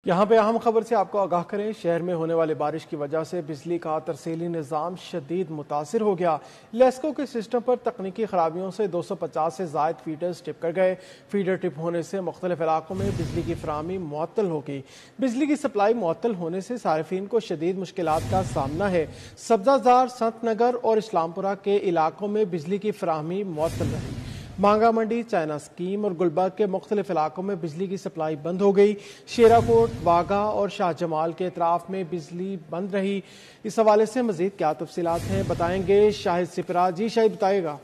यहाँ पे अहम खबर से आपको आगाह करें। शहर में होने वाली बारिश की वजह से बिजली का तरसीली निज़ाम शदीद मुतासिर हो गया। लेस्को के सिस्टम पर तकनीकी खराबियों से 250 से ज़ायद फीडर्स टिप कर गए। फीडर टिप होने से मुख्तलिफ इलाकों में बिजली की फराहमी मुअत्तल हो गई। बिजली की सप्लाई मुअत्तल होने से सारिफीन को शदीद मुश्किलात का सामना है। सब्जाजार, संत नगर और इस्लामपुरा के इलाकों में बिजली की फराहमी मुअत्तल रही। मांगा मंडी, चाइना स्कीम और गुलबर्ग के मुख्तलिफ इलाकों में बिजली की सप्लाई बंद हो गई। शेराकोट, वाघा और शाह जमाल के अतराफ में बिजली बंद रही। इस हवाले से मजीद क्या तफसीलात हैं बताएंगे शाहिद सिपरा। जी शाहिद, बताइएगा।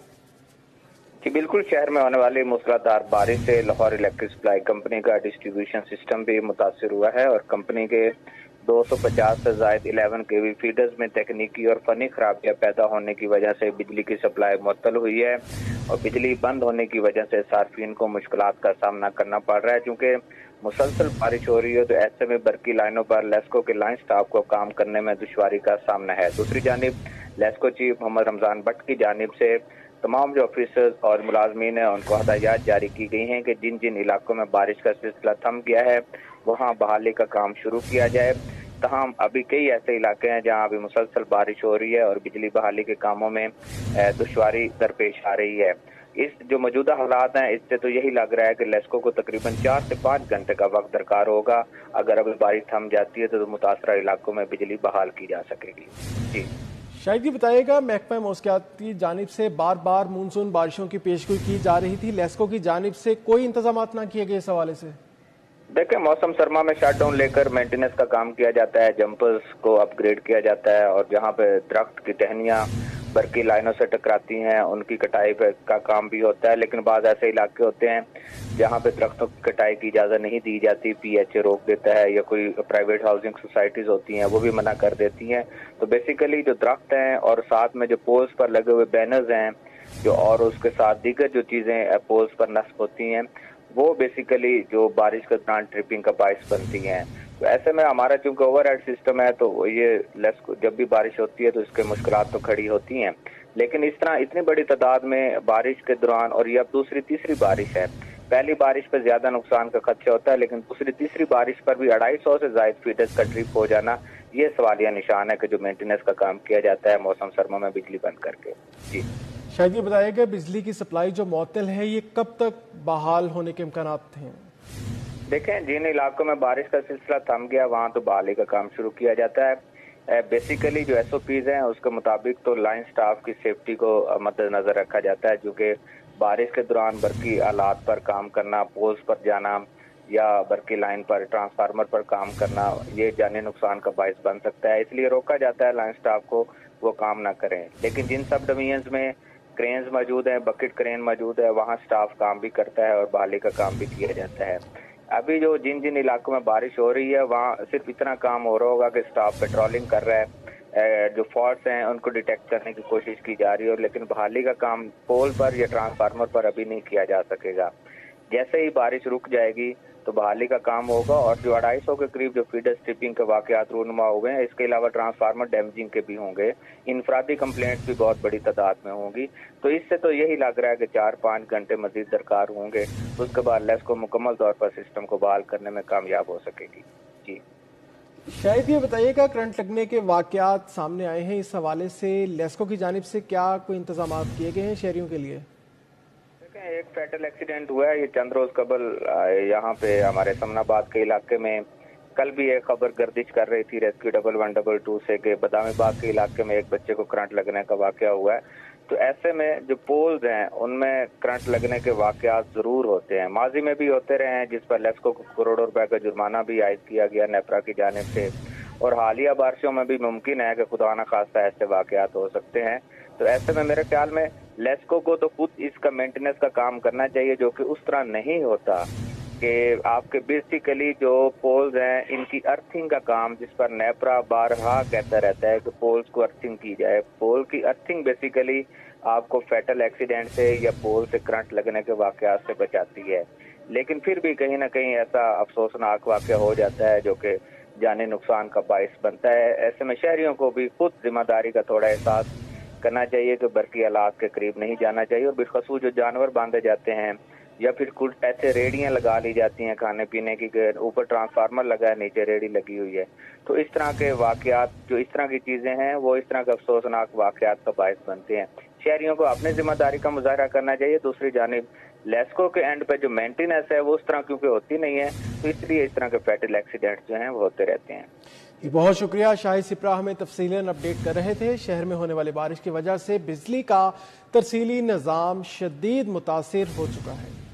जी बिल्कुल, शहर में होने वाली मूसलाधार बारिश से लाहौर इलेक्ट्रिक सप्लाई कंपनी का डिस्ट्रीब्यूशन सिस्टम भी मुतासिर हुआ है और कंपनी के 250 से ज़ायद 11 केवी फीडर्स में तकनीकी और फनी खराबियां पैदा होने की वजह से बिजली की सप्लाई मुअत्तल हुई है और बिजली बंद होने की वजह से सार्फिन को मुश्किलात का सामना करना पड़ रहा है। क्योंकि मुसलसल बारिश हो रही है तो ऐसे में बरकी लाइनों पर लेस्को के लाइन स्टाफ को काम करने में दुश्वारी का सामना है। दूसरी जानिब लेस्को चीफ मोहम्मद रमजान भट्ट की जानिब से तमाम जो ऑफिसर्स और मुलाजमीन हैं उनको हदायत जारी की गई हैं कि जिन जिन इलाकों में बारिश का सिलसिला थम गया है वहाँ बहाली का काम शुरू किया जाए। तमाम अभी कई ऐसे इलाके हैं जहाँ अभी मुसलसल बारिश हो रही है और बिजली बहाली के कामों में दुश्वारी दरपेश आ रही है। इस जो मौजूदा हालात हैं इससे तो यही लग रहा है कि लेस्को को तकरीबन 4 से 5 घंटे का वक्त दरकार होगा। अगर अभी बारिश थम जाती है तो मुतासरा इलाकों में बिजली बहाल की जा सकेगी। जी शायद जी बताइएगा, महकमा मौसमियात की जानिब से बार बार मानसून बारिशों की पेशगोई की जा रही थी, लेस्को की जानिब से कोई इंतजाम ना किए गए इस हवाले से? देखिए, मौसम सरमा में शटडाउन लेकर मेंटेनेंस का काम किया जाता है, जंपर्स को अपग्रेड किया जाता है और जहां पे दरख्त की टहनियां बरकी लाइनों से टकराती हैं उनकी कटाई का काम भी होता है। लेकिन बाद ऐसे इलाके होते हैं जहां पे दरख्तों की कटाई की इजाजत नहीं दी जाती, पीएचए रोक देता है या कोई प्राइवेट हाउसिंग सोसाइटीज होती हैं वो भी मना कर देती हैं। तो बेसिकली जो दरख्त हैं और साथ में जो पोल्स पर लगे हुए बैनर्स हैं जो और उसके साथ दीगर जो चीजें पोल्स पर नस्ब होती हैं वो बेसिकली जो बारिश के दौरान ट्रिपिंग का बायस बनती हैं। तो ऐसे में हमारा चूंकि ओवरहेड सिस्टम है तो ये जब भी बारिश होती है तो इसके मुश्किलात तो खड़ी होती हैं। लेकिन इस तरह इतनी बड़ी तादाद में बारिश के दौरान, और ये अब दूसरी तीसरी बारिश है, पहली बारिश पर ज्यादा नुकसान का खदशा होता है लेकिन दूसरी तीसरी बारिश पर भी 250 से ज्यादा फीडर्स का ट्रिप हो जाना ये सवालिया निशान है कि जो मेंटेनेंस का काम किया जाता है मौसम सरमा में बिजली बंद करके। जी शायद ये बताइएगा, बिजली की सप्लाई जो मुअत्तल है ये कब तक बहाल होने के इम्कानात हैं? देखें, जिन इलाकों में बारिश का सिलसिला थम गया वहाँ तो बहाली का काम शुरू किया जाता है। बेसिकली जो एसओपीज हैं उसके मुताबिक तो लाइन स्टाफ की सेफ्टी को मद्देनजर रखा जाता है, क्योंकि बारिश के दौरान बरकी आलात पर काम करना, पोल्स पर जाना या बरकी लाइन पर ट्रांसफार्मर पर काम करना ये जानी नुकसान का बायस बन सकता है। इसलिए रोका जाता है लाइन स्टाफ को वो काम ना करें। लेकिन जिन सब डिवीजन्स में क्रेन्स मौजूद है, बकेट क्रेन मौजूद है, वहाँ स्टाफ काम भी करता है और बहाली का काम भी किया जाता है। अभी जो जिन जिन इलाकों में बारिश हो रही है वहाँ सिर्फ इतना काम हो रहा होगा कि स्टाफ पेट्रोलिंग कर रहा है, जो फॉल्ट्स हैं उनको डिटेक्ट करने की कोशिश की जा रही है, लेकिन बहाली का काम पोल पर या ट्रांसफार्मर पर अभी नहीं किया जा सकेगा। जैसे ही बारिश रुक जाएगी तो बहाली का काम होगा और जो 250 के करीब जो फीडर स्ट्रिपिंग के वाकयात रूनुमा हुए हैं इसके अलावा ट्रांसफार्मर डैमेजिंग के भी होंगे, इनफरादी कंप्लेंट्स भी बहुत बड़ी तादाद में होंगी। तो इससे तो यही लग रहा है कि 4-5 घंटे मजीद दरकार होंगे, उसके बाद लेस्को मुकम्मल तौर पर सिस्टम को बहाल करने में कामयाब हो सकेगी। जी शायद ये बताइएगा, करंट लगने के वाकयात सामने आए हैं, इस हवाले से लेस्को की जानिब से क्या कोई इंतजाम किए गए हैं शहरियों के लिए? एक फैटल एक्सीडेंट हुआ है ये चंद रोज कबल यहाँ पे हमारे समनाबाद के इलाके में। कल भी एक खबर गर्दिश कर रही थी रेस्क्यू 1122 से कि बदामी बाग के इलाके में एक बच्चे को करंट लगने का वाकया हुआ है। तो ऐसे में जो पोल्स हैं उनमें करंट लगने के वाकयात जरूर होते हैं, माजी में भी होते रहे हैं, जिस पर लेस्को को करोड़ों रुपए का जुर्माना भी आयद किया गया नेपरा की जानिब से। और हालिया बारिशों में भी मुमकिन है कि खुदा न खास्ता ऐसे वाकयात हो सकते हैं। तो ऐसे में मेरे ख्याल में लेस्को को तो खुद इसका मेंटेनेंस का काम करना चाहिए, जो कि उस तरह नहीं होता कि आपके बेसिकली जो पोल्स हैं इनकी अर्थिंग का काम, जिस पर नेपरा बारहा कहता रहता है कि पोल्स को अर्थिंग की जाए। पोल की अर्थिंग बेसिकली आपको फैटल एक्सीडेंट से या पोल से करंट लगने के वाकयात से बचाती है, लेकिन फिर भी कहीं ना कहीं ऐसा अफसोसनाक वाकया हो जाता है जो कि जानी नुकसान का बायस बनता है। ऐसे में शहरियों को भी खुद जिम्मेदारी का थोड़ा एहसास करना चाहिए कि बरकी हालात के करीब नहीं जाना चाहिए और बिलखसूस जो जानवर बांधे जाते हैं या फिर कुछ ऐसे रेडियां लगा ली जाती हैं खाने पीने की, ऊपर ट्रांसफार्मर लगा है, नीचे रेडी लगी हुई है। तो इस तरह के वाकयात, जो इस तरह की चीजें हैं, वो इस तरह के अफसोसनाक वाकयात का बायस बनते हैं। शहरियों को अपनी जिम्मेदारी का मुजाहरा करना चाहिए। दूसरी जानिब लेस्को के एंड पे जो मेंटेनेंस है वो उस तरह क्योंकि होती नहीं है, तो इसलिए इस तरह के फैटल एक्सीडेंट जो हैं वो होते रहते हैं। बहुत शुक्रिया। शाहिद सिपरा हमें तफसीलन अपडेट कर रहे थे। शहर में होने वाली बारिश की वजह से बिजली का तरसीली निज़ाम शदीद मुतासिर हो चुका है।